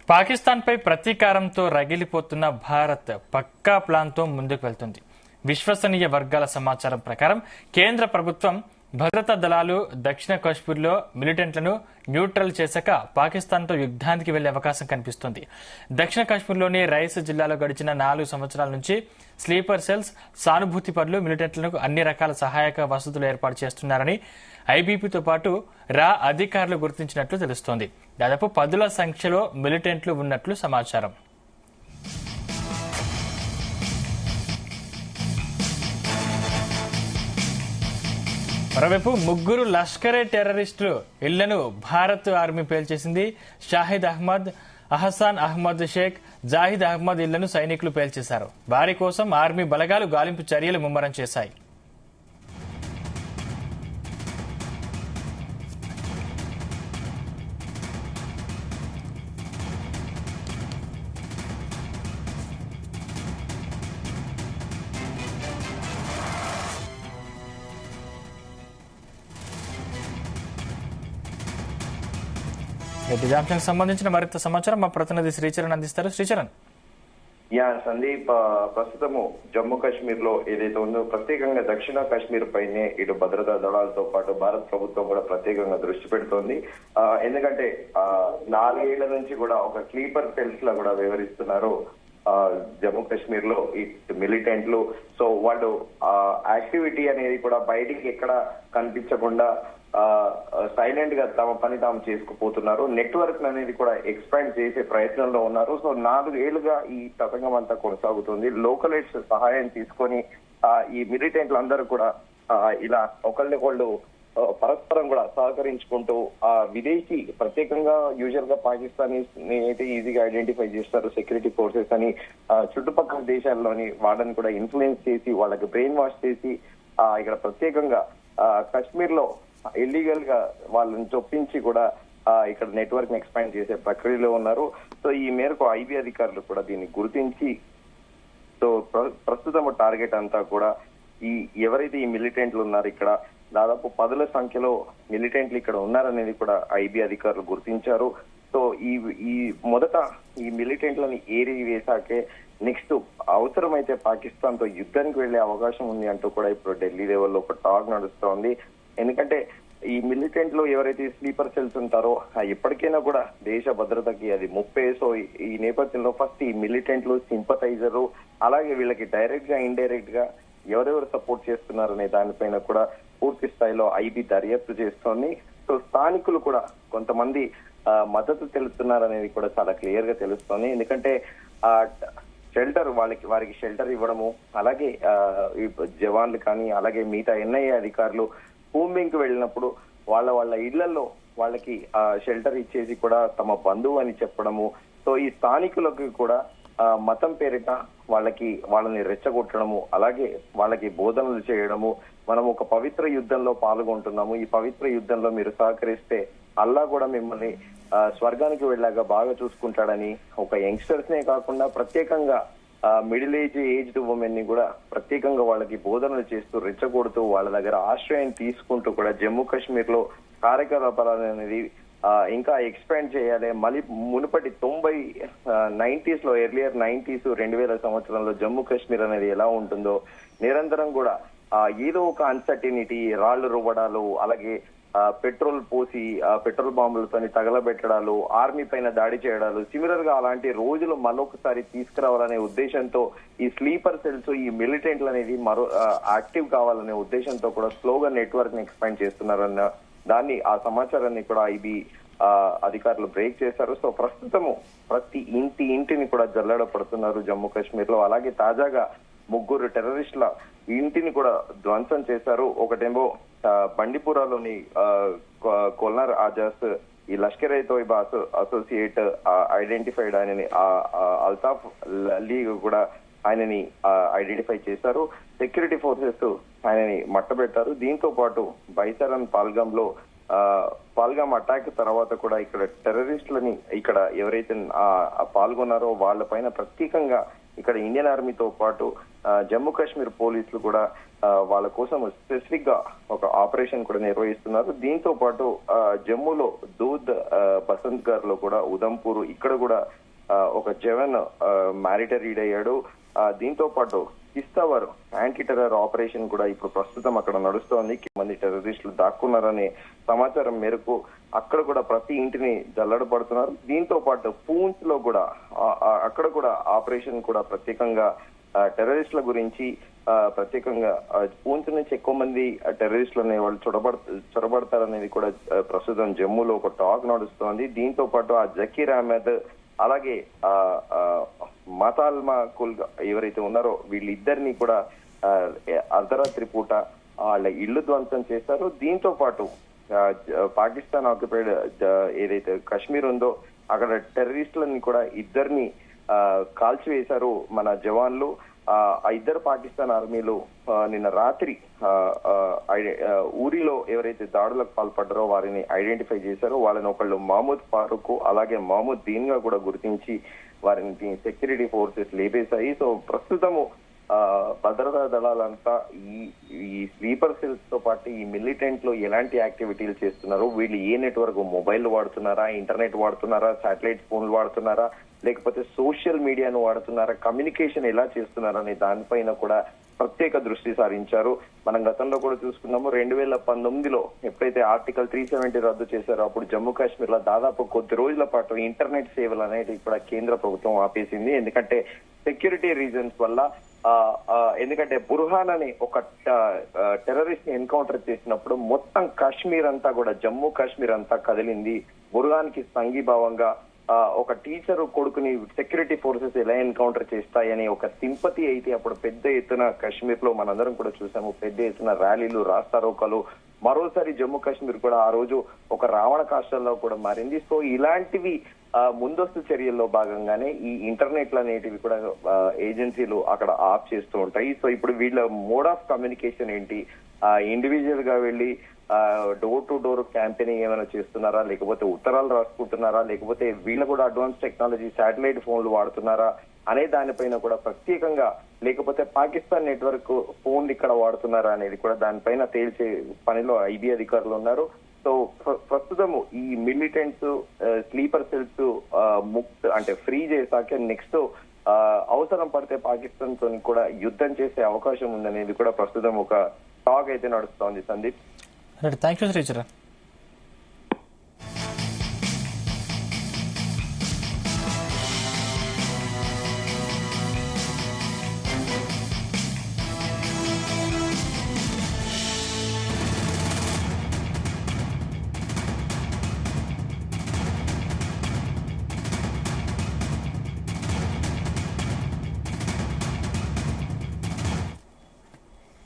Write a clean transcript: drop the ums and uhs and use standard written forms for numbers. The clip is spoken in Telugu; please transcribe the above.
పాకిస్తాన్పై ప్రతీకారంతో రగిలిపోతున్న భారత్ పక్కా ప్లాన్తో ముందుకు వెళ్తుంది. విశ్వసనీయ వర్గాల సమాచారం ప్రకారం కేంద్ర ప్రభుత్వం భద్రతా దళాలు దక్షిణ కాశ్మీర్లో మిలిటెంట్లను న్యూట్రల్ చేశాక పాకిస్తాన్తో యుద్ధానికి వెళ్లే అవకాశం కనిపిస్తోంది. దక్షిణ కాశ్మీర్లోని రైస్ జిల్లాలో గడిచిన 4 సంవత్సరాల నుంచి స్లీపర్ సెల్స్ సానుభూతి పరులు మిలిటెంట్లకు అన్ని రకాల సహాయక వసతులు ఏర్పాటు చేస్తున్నారని ఐబీపీతో పాటు రా అధికారులు గుర్తించినట్లు తెలుస్తోంది. దాదాపు 10ల సంఖ్యలో మిలిటెంట్లు ఉన్నట్లు సమాచారం. మరోవైపు 3 లష్కరే టెర్రరిస్టులు ఇళ్లను భారత్ ఆర్మీ పేల్చేసింది. షాహిద్ అహ్మద్, అహసాన్ అహ్మద్ షేక్, జాహిద్ అహ్మద్ ఇళ్లను సైనికులు పేల్చేశారు. వారి కోసం ఆర్మీ బలగాలు గాలింపు చర్యలు ముమ్మరం చేశాయి. ఇదే అంశానికి సంబంధించిన మరింత సమాచారం మా ప్రతినిధి శ్రీచరణ్ అందిస్తారు. శ్రీచరణ్. సందీప్, ప్రస్తుతము జమ్మూ కాశ్మీర్ లో ఏదైతే ఉందో ప్రత్యేకంగా దక్షిణ కాశ్మీర్ పైనే ఇటు భద్రతా దళాలతో పాటు భారత ప్రభుత్వం కూడా ప్రత్యేకంగా దృష్టి పెడుతోంది. ఎందుకంటే 4 ఏళ్ల నుంచి కూడా ఒక స్లీపర్ సెల్స్ లా కూడా వ్యవహరిస్తున్నారు జమ్మూ కాశ్మీర్ లో ఈ మిలిటెంట్లు. సో వాళ్ళు యాక్టివిటీ అనేది కూడా బయటికి ఎక్కడ కనిపించకుండా సైలెంట్ గా తమ పని తాము చేసుకుపోతున్నారు. నెట్వర్క్ అనేది కూడా ఎక్స్పాండ్ చేసే ప్రయత్నంలో ఉన్నారు. సో 4 ఏళ్లుగా ఈ తతంగం అంతా కొనసాగుతుంది. లోకలైట్స్ సహాయం తీసుకొని ఈ మిలిటెంట్లు అందరూ కూడా ఇలా ఒకళ్ళొకళ్ళు పరస్పరం కూడా సహకరించుకుంటూ విదేశీ ప్రత్యేకంగా యూజువల్ గా పాకిస్తానీస్ అయితే ఈజీగా ఐడెంటిఫై చేస్తారు సెక్యూరిటీ ఫోర్సెస్ అని. చుట్టుపక్కల దేశాల్లోని వాళ్ళని కూడా ఇన్ఫ్లుయెన్స్ చేసి వాళ్ళకి బ్రెయిన్ వాష్ చేసి ఇక్కడ ప్రత్యేకంగా కాశ్మీర్ లో ఇల్లీగల్ గా వాళ్ళని చొప్పించి కూడా ఇక్కడ నెట్వర్క్ ఎక్స్పాండ్ చేసే ప్రక్రియలో ఉన్నారు. సో ఈ మేరకు ఐబీ అధికారులు కూడా దీన్ని గుర్తించి సో ప్రస్తుతం టార్గెట్ అంతా కూడా ఎవరైతే ఈ మిలిటెంట్లు ఉన్నారు ఇక్కడ దాదాపు 10ల సంఖ్యలో మిలిటెంట్లు ఇక్కడ ఉన్నారనేది కూడా ఐబీ అధికారులు గుర్తించారు. సో ఈ మొదట ఈ మిలిటెంట్లని ఏరి వేశాకే నెక్స్ట్ అవసరమైతే పాకిస్తాన్ తో యుద్ధానికి వెళ్లే అవకాశం ఉంది అంటూ కూడా ఇప్పుడు ఢిల్లీ లెవెల్లో ఒక టాక్ నడుస్తోంది. ఎందుకంటే ఈ మిలిటెంట్ లో ఎవరైతే స్లీపర్ సెల్స్ ఉంటారో ఎప్పటికైనా కూడా దేశ భద్రతకి అది ముప్పే. సో ఈ నేపథ్యంలో ఫస్ట్ ఈ మిలిటెంట్లు సింపథైజరు అలాగే వీళ్ళకి డైరెక్ట్ గా ఇండైరెక్ట్ గా ఎవరెవరు సపోర్ట్ చేస్తున్నారనే దానిపైన కూడా పూర్తి స్థాయిలో ఐబీ దర్యాప్తు చేస్తోంది. సో స్థానికులు కూడా కొంతమంది మద్దతు తెలుపుతున్నారనేది కూడా చాలా క్లియర్ గా తెలుస్తోంది. ఎందుకంటే షెల్టర్ వారికి షెల్టర్ ఇవ్వడము అలాగే జవాన్లు కానీ అలాగే మిగతా ఎన్ఐఏ అధికారులు కూంబింగ్ కి వెళ్ళినప్పుడు వాళ్ళ ఇళ్లలో వాళ్ళకి షెల్టర్ ఇచ్చేసి కూడా తమ బంధువు అని చెప్పడము. సో ఈ స్థానికులకు కూడా మతం పేరిట వాళ్ళని రెచ్చగొట్టడము అలాగే వాళ్ళకి బోధనలు చేయడము. మనం ఒక పవిత్ర యుద్ధంలో పాల్గొంటున్నాము, ఈ పవిత్ర యుద్ధంలో మీరు సహకరిస్తే అల్లా కూడా మిమ్మల్ని స్వర్గానికి వెళ్ళాక బాగా చూసుకుంటాడని ఒక యంగ్స్టర్స్ నే కాకుండా ప్రత్యేకంగా మిడిల్ ఏజ్డ్ ఉమెన్ ని కూడా ప్రత్యేకంగా వాళ్ళకి బోధనలు చేస్తూ రెచ్చగొడుతూ వాళ్ళ దగ్గర ఆశ్రయం తీసుకుంటూ కూడా జమ్మూ కాశ్మీర్ లో కార్యకలాపాలు అనేది ఇంకా ఎక్స్పాండ్ చేయాలి. మళ్ళీ మునుపటి 90s లో ఎర్లియర్ 90s 2000 సంవత్సరంలో జమ్మూ కాశ్మీర్ అనేది ఎలా ఉంటుందో నిరంతరం కూడా ఏదో ఒక అన్సర్టినిటీ, రాళ్లు రువ్వడాలు అలాగే పెట్రోల్ పోసి పెట్రోల్ బాంబులతో తగలబెట్టడాలు, ఆర్మీ పైన దాడి చేయడాలు సిమిలర్ గా అలాంటి రోజులు మరొకసారి తీసుకురావాలనే ఉద్దేశంతో ఈ స్లీపర్ సెల్స్ ఈ మిలిటెంట్లు అనేది యాక్టివ్ కావాలనే ఉద్దేశంతో కూడా స్లోగా నెట్వర్క్ ని ఎక్స్పాండ్ చేస్తున్నారన్న ఆ సమాచారాన్ని కూడా ఐబీ అధికారులు బ్రేక్ చేశారు. సో ప్రస్తుతము ప్రతి ఇంటిని కూడా జల్లెడ పడుతున్నారు జమ్మూ కాశ్మీర్ లో. అలాగే తాజాగా 3 టెర్రరిస్టుల ఇంటిని కూడా ధ్వంసం చేశారు. ఒకటేమో బండిపురాలోని కొల్నర్ ఆజాస్ ఈ లష్కర్ ఏ తోయిబా అసోసియేట్ ఐడెంటిఫైడ్ ఆయనని అల్తాఫ్ అలీ కూడా ఆయనని ఐడెంటిఫై చేశారు. సెక్యూరిటీ ఫోర్సెస్ ఆయనని మట్టబెట్టారు. దీంతో పాటు బైసరన్ పాల్గామ్ అటాక్ తర్వాత కూడా ఇక్కడ టెర్రరిస్టులని ఇక్కడ ఎవరైతే పాల్గొన్నారో వాళ్ళ పైన ప్రత్యేకంగా ఇక్కడ ఇండియన్ ఆర్మీతో పాటు జమ్మూ కాశ్మీర్ పోలీసులు కూడా వాళ్ళ కోసం స్పెసిఫిక్ గా ఒక ఆపరేషన్ కూడా నిర్వహిస్తున్నారు. దీంతో పాటు జమ్మూలో దూద్, బసంత్ గర్ లో కూడా, ఉదంపూర్ ఇక్కడ కూడా ఒక జవాన్ మ్యారిటరీడ్ అయ్యాడు. దీంతో పాటు కిస్తావర్ యాంటీ టెర్రర్ ఆపరేషన్ కూడా ఇప్పుడు ప్రస్తుతం అక్కడ నడుస్తోంది. మంది టెర్రరిస్టులు దాక్కున్నారనే సమాచారం మేరకు అక్కడ కూడా ప్రతి ఇంటిని జల్లడ పడుతున్నారు. దీంతో పాటు పూంచ్ లో కూడా అక్కడ కూడా ఆపరేషన్ కూడా ప్రత్యేకంగా టెర్రరిస్టుల గురించి ప్రత్యేకంగా పూంచ్ నుంచి ఎక్కువ మంది టెర్రరిస్టులు అనే వాళ్ళు చొరబడతారనేది కూడా ప్రస్తుతం జమ్మూలో ఒక టాక్ నడుస్తోంది. దీంతో పాటు ఆ జకీర్ అహ్మద్ అలాగే మతాల్మా కుల్ ఎవరైతే ఉన్నారో వీళ్ళిద్దరిని కూడా అర్ధరాత్రి పూట వాళ్ళ ఇళ్లు ధ్వంసం చేశారు. దీంతో పాటు పాకిస్తాన్ ఆక్యుపైడ్ ఏదైతే కాశ్మీర్ ఉందో అక్కడ టెర్రరిస్టులని కూడా ఇద్దరిని కాల్చివేశారు మన జవాన్లు. ఆ ఇద్దరు పాకిస్తాన్ ఆర్మీలు నిన్న రాత్రి ఊరిలో ఎవరైతే దాడులకు పాల్పడ్డారో వారిని ఐడెంటిఫై చేశారో వాళ్ళని ఒకళ్ళు మహమ్మద్ ఫారూక్ అలాగే మహమ్మద్ దీన్ గా కూడా గుర్తించి వారిని సెక్యూరిటీ ఫోర్సెస్ లేపేశాయి. సో ప్రస్తుతము భద్రతా దళాలంతా ఈ స్లీపర్ సెల్స్ తో పాటు ఈ మిలిటెంట్ లో ఎలాంటి యాక్టివిటీలు చేస్తున్నారు, వీళ్ళు ఏ నెట్వర్క్ మొబైల్ వాడుతున్నారా, ఇంటర్నెట్ వాడుతున్నారా, శాటిలైట్ ఫోన్లు వాడుతున్నారా, లేకపోతే సోషల్ మీడియాను వాడుతున్నారా, కమ్యూనికేషన్ ఎలా చేస్తున్నారా అనే దానిపైన కూడా ప్రత్యేక దృష్టి సారించారు. మనం గతంలో కూడా చూసుకున్నాము. 2019లో ఎప్పుడైతే ఆర్టికల్ 370 రద్దు చేశారో అప్పుడు జమ్మూ కాశ్మీర్ లో దాదాపు కొద్ది రోజుల పాటు ఇంటర్నెట్ సేవలు అనేవి కూడా కేంద్ర ప్రభుత్వం ఆపేసింది. ఎందుకంటే సెక్యూరిటీ రీజన్స్ వల్ల. ఎందుకంటే బుర్హాన్ అనే ఒక టెర్రరిస్ట్ ని ఎన్కౌంటర్ చేసినప్పుడు మొత్తం కాశ్మీర్ అంతా కూడా, జమ్మూ కాశ్మీర్ అంతా కదిలింది. బుర్హాన్ కి సంఘీభావంగా ఒక టీచర్ కొడుకుని సెక్యూరిటీ ఫోర్సెస్ ఎలా ఎన్కౌంటర్ చేస్తాయని ఒక సింపతి అయితే అప్పుడు పెద్ద ఎత్తున కాశ్మీర్ లో మనందరం కూడా చూసాము. పెద్ద ఎత్తున ర్యాలీలు, రాస్తారోకలు. మరోసారి జమ్మూ కాశ్మీర్ కూడా ఆ రోజు ఒక రావణ కాష్టంలో కూడా మారింది. సో ఇలాంటివి ముందస్తు చర్యల్లో భాగంగానే ఈ ఇంటర్నెట్లు అనేటివి కూడా ఏజెన్సీలు అక్కడ ఆఫ్ చేస్తూ ఉంటాయి. సో ఇప్పుడు వీళ్ళ మోడ్ ఆఫ్ కమ్యూనికేషన్ ఏంటి, ఇండివిజువల్ గా వెళ్ళి డోర్ టు డోర్ క్యాంపెయినింగ్ ఏమైనా చేస్తున్నారా, లేకపోతే ఉత్తరాలు రాసుకుంటున్నారా, లేకపోతే వీళ్ళు కూడా అడ్వాన్స్ టెక్నాలజీ శాటిలైట్ ఫోన్లు వాడుతున్నారా అనే దానిపైన కూడా ప్రత్యేకంగా, లేకపోతే పాకిస్తాన్ నెట్వర్క్ ఫోన్లు ఇక్కడ వాడుతున్నారా అనేది కూడా దానిపైన తేల్చే పనిలో ఐబీ అధికారులు ఉన్నారు. సో ప్రస్తుతం ఈ మిలిటెంట్స్ స్లీపర్ సెల్స్ అంటే ఫ్రీ చేశాక నెక్స్ట్ అవసరం పడితే పాకిస్తాన్ తో కూడా యుద్ధం చేసే అవకాశం ఉందనేది కూడా ప్రస్తుతం ఒక టాక్ అయితే నడుస్తోంది. Sandeep, thank you Sricharan.